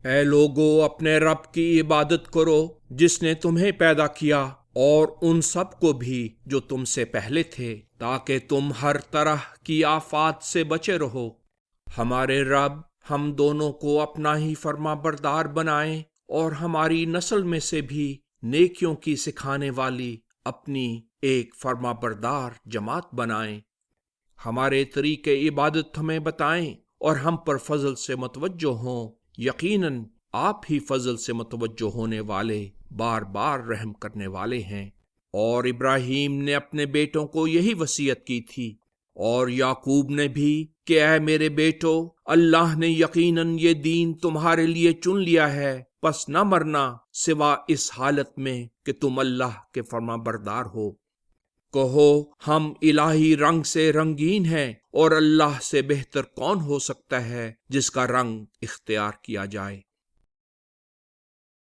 اے لوگو، اپنے رب کی عبادت کرو جس نے تمہیں پیدا کیا اور ان سب کو بھی جو تم سے پہلے تھے، تاکہ تم ہر طرح کی آفات سے بچے رہو۔ ہمارے رب ہم دونوں کو اپنا ہی فرما بردار بنائیں اور ہماری نسل میں سے بھی نیکیوں کی سکھانے والی اپنی ایک فرما بردار جماعت بنائیں۔ ہمارے طریقے عبادت ہمیں بتائیں اور ہم پر فضل سے متوجہ ہوں۔ یقیناً آپ ہی فضل سے متوجہ ہونے والے، بار بار رحم کرنے والے ہیں۔ اور ابراہیم نے اپنے بیٹوں کو یہی وصیت کی تھی، اور یعقوب نے بھی، کہ اے میرے بیٹو، اللہ نے یقیناً یہ دین تمہارے لیے چن لیا ہے، پس نہ مرنا سوا اس حالت میں کہ تم اللہ کے فرما بردار ہو۔ کہو، ہم الہی رنگ سے رنگین ہیں، اور اللہ سے بہتر کون ہو سکتا ہے جس کا رنگ اختیار کیا جائے۔